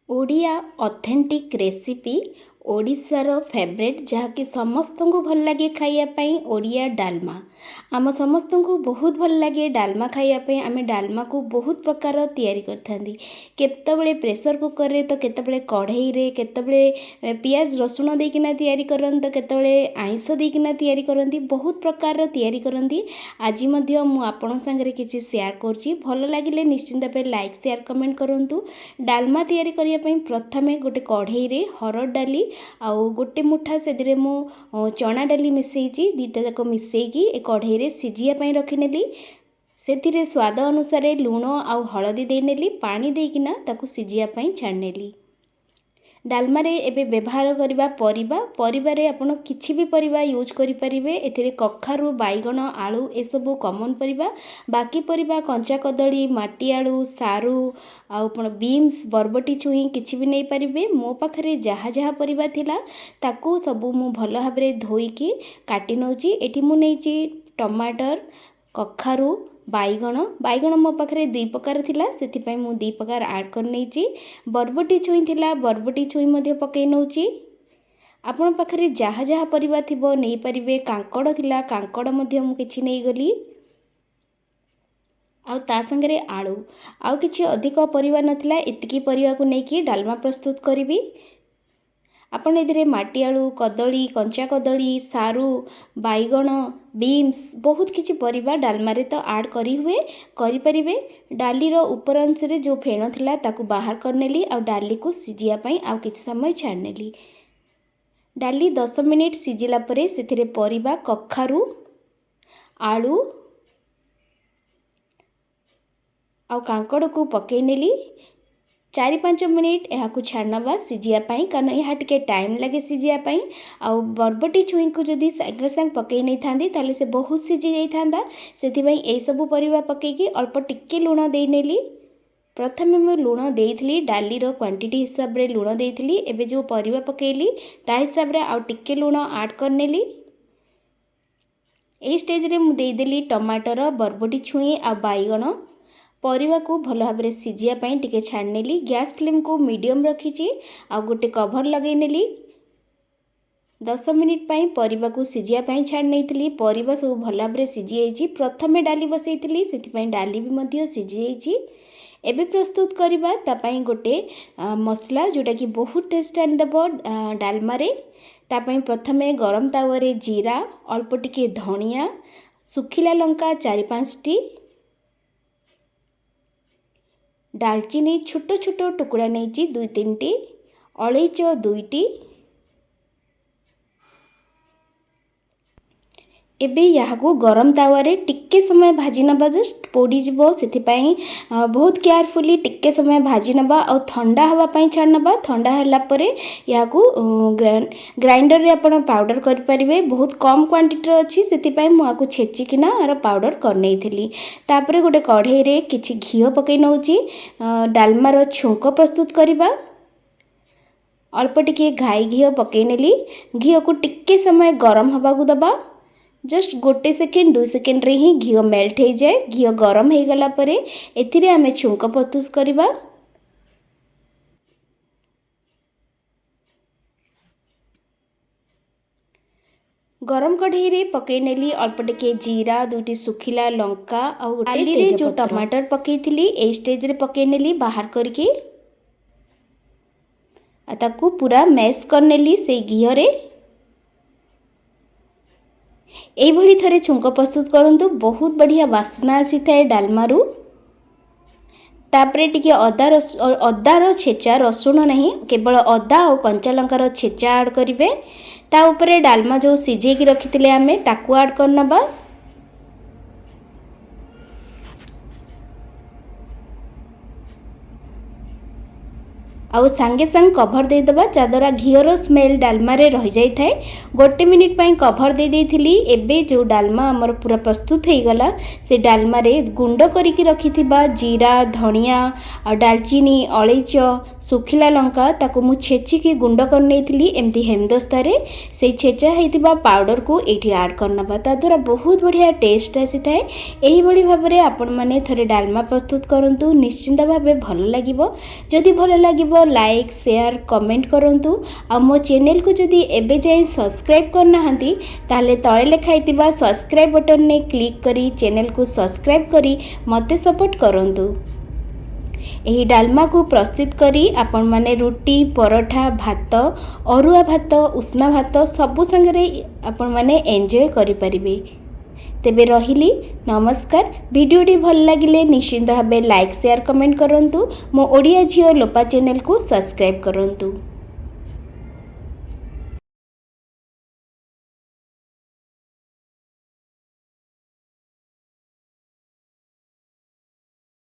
Odia authentic recipe ओडिशार favourite जहाँकि समस्त को भल लगे खाइयापाई ओडिया डालमा आम समस्त को बहुत भल लगे डालमा खाइयापाई आम डालमा को बहुत प्रकार तैयारी करथांदी केतबेले प्रेशर कुकर रे तो केतबेले कढ़ई रे केतबेले पियाज रसुण देकिना तैयारी करन तो केतबेले आइंस देकिना तैयारी करंती बहुत प्रकार तैयारी करंती। आज मध्य मु आपण संगे किछि शेयर करछि भल लागिले निश्चिंत भाबे लाइक शेयर कमेंट करंतु। डालमा तैयारी करिया पई प्रथमे गोटे कढ़ई रे हरड़ डाली आउ गोटे मुठा से मु चना डाली मिसेइची दीटा जाक मिसेइकी ए कढ़ई रे सिजिया पई रखिनेली सेथिरे स्वाद अनुसार लूण आउ हळदी देनेली पानी देकिना ताकू सिजिया पई छाड़नेली। डालमा रे एबे व्यवहार करबा परिबा रे आपण किछि भी परिबा यूज करि परिबे एथिरे कखारु बाइगण आलू ए सब कॉमन परिबा बाकी परिबा कंचा कदली माटी आलू सारू आपण बीन्स बरबटी छुई किछि भी नै परिबे। मो पाखरे जहा जहा परिबा थिला ताकू सब मु भल भाबरे धोईकी काटी नउची। एठी मु नेची टमाटर कखारु बाइगण मो पाखरे दुई प्रकार थिला सेथिपाई मु दुई प्रकार ऐड कर नेची। बरबटी छुई थिला बरबटी छुई मध्ये पकई नउची। आपण पाखरे जहा जहा परिबा थिबो नै परिबे। कांकड़ थिला कांकड़ मध्ये मु किछि नै गली आउ ता संगे आलू आउ किछि अधिक परिबा नथिला एतिकी परिबा को नेकी डालमा प्रस्तुत करिवि। आपण एदिरे माटी आलू कदली कंचा कदली सारू बाइगण बीन्स बहुत किछि परिबा डालमा रे तो ऐड करी हुए करि परिबे। डाली रो ऊपर अंश रे जो फेण थिला ताकू बाहर करनेली आ डाली को सिजिया पई आ किछि समय छाड़नेली। डाली 10 मिनिट सिजिला परे सेथिरे परिबा कखारु आलू आ कांकड़ को पकई नेली 4-5 मिनिट यह छाड़नवा सिजिया पाई कारण यह टिके टाइम लगे सिजिया पाई। आ बरबटी छुई को जदि सागे सांग पकई नहीं थांदी ताले से बहुत सिजी जाई थांदा सेथिबाई ए सब परिबा पकईकी अल्प टिके लूण देई नेली। प्रथमे मैं लूण देइथली डाली रो क्वांटिटी हिसाब रे लूण देइथली एबे जो परिबा पकईली ता हिसाब रे आ टिके लूण ऐड कर नेली। ए स्टेज रे मु देई देली टमाटर बरबटी छुई आ बाइगण परिवा को भल भाव सिजिया पाई टिके छाड़नेली। गैस फ्लेम को मीडियम रखीची आ गोटे कवर लगे नेली 10 मिनिट पाई परिवा को सिजिया पाई छाड़ नेइथली। परिवा सब भल भाव सिजी जाइची। प्रथमे डाली बसैथली सेथिपाई डाली भी मध्य सिजी जाइची। एबे प्रस्तुत करबा ता पाई गोटे मसला जोटा कि बहुत टेस्ट आन देबो डालमा रे। ता पाई प्रथमे गरम तावा रे जीरा अल्प टिके धनिया सुखिला लंका 4-5 टी दालचीनी छोटो छोटो टुकड़ा नहीं 2-3 टी अलैच 2 टी एबे यहाँ को गरम तावा रे टिक्के समय भाजी नबा जस्ट पोड़ी जीवो सेथिपाई बहुत केयरफुली टिक्के समय भाजी नबा और ठंडा हवा पाई छाड़ नबा। ठंडा हला परे यहाँ को ग्राइंडर रे आपण पाउडर कर परिबे। बहुत कम क्वांटिटी रे अछि सेथिपाई मु आकु छेची किना आर पाउडर कर नेइथली। तापरे गोटे कढ़ई रे किछि घियो पकई नउची डालमा रो छुंक प्रस्तुत करिबा। अल्प टिके घाई घियो पकई नेली। घियो को टिक्के समय गरम हवा को दबा जस्ट 1 सेकेंड 2 सेकेंड रे ही घियो मेल्ट हो जाए। घियो गरम हो गला परे एथिरे आमे छुंक प्रस्तुत करिबा। गरम कढ़ई रे पकई नेली अल्प टिके जीरा 2टी सुखिला लंका और डाली रे जो टमाटर पकई थिली ए स्टेज रे पकई नेली बाहर करके ताकू पूरा मैश कर नेली से घियो रे। एई भली थरे छुंक प्रस्तुत करंतु बहुत बढ़िया वासना आसी थाए डालमारू। तापरे टिके अदार छेचा रसुण नहीं केवल अदा और कंचा लंकार छेचा ऐड करिवे। ता ऊपरे डालमा जो सिझे की रखिथिले आमे ताकू ऐड करनबा। आउ सांगे सांग कभर दे दबा जद्वारा घीर स्मेल डालमा रे रही जाई थाए। 1 मिनिट पाई कभर दे देइथिली। एबे जो डालमा हमर पूरा प्रस्तुत हो गला से डालमा रे गुंड करिकी रखिथिबा जीरा धनिया और दालचीनी अलैच ଶୁଖିଲା ଲଙ୍କା ତାକୁ ମୁଁ ଛେଚିକି ଗୁଣ୍ଡ କରିନେଇଥିଲି ଏମିତି ହେମଦସ୍ତାରେ। ସେଇ ଛେଚା ହେଇଥିବା ପାଉଡ଼ରକୁ ଏଇଠି ଆଡ଼୍ କରିନେବା, ତାଦ୍ୱାରା ବହୁତ ବଢ଼ିଆ ଟେଷ୍ଟ ଆସିଥାଏ। ଏହିଭଳି ଭାବରେ ଆପଣମାନେ ଥରେ ଡାଲମା ପ୍ରସ୍ତୁତ କରନ୍ତୁ, ନିଶ୍ଚିନ୍ତ ଭାବେ ଭଲ ଲାଗିବ। ଯଦି ଭଲ ଲାଗିବ ଲାଇକ୍ ସେୟାର କମେଣ୍ଟ କରନ୍ତୁ। ଆଉ ମୋ ଚ୍ୟାନେଲକୁ ଯଦି ଏବେ ଯାଏଁ ସବସ୍କ୍ରାଇବ୍ କରିନାହାନ୍ତି ତାହେଲେ ତଳେ ଲେଖା ହେଇଥିବା ସବସ୍କ୍ରାଇବ୍ ବଟନରେ କ୍ଲିକ୍ କରି ଚ୍ୟାନେଲକୁ ସବସ୍କ୍ରାଇବ୍ କରି ମୋତେ ସପୋର୍ଟ କରନ୍ତୁ। ଏହି ଡାଲମାକୁ ପ୍ରସ୍ତୁତ କରି ଆପଣମାନେ ରୁଟି, ପରଠା, ଭାତ, ଅରୁଆ ଭାତ, ଉଷୁନା ଭାତ ସବୁ ସାଙ୍ଗରେ ଆପଣମାନେ ଏନ୍ଜୟ କରିପାରିବେ। ତେବେ ରହିଲି, ନମସ୍କାର। ଭିଡ଼ିଓଟି ଭଲ ଲାଗିଲେ ନିଶ୍ଚିନ୍ତ ଭାବେ ଲାଇକ୍ ସେୟାର କମେଣ୍ଟ କରନ୍ତୁ। ମୋ ଓଡ଼ିଆ ଝିଅ ଲୋପା ଚ୍ୟାନେଲକୁ ସବସ୍କ୍ରାଇବ୍ କରନ୍ତୁ।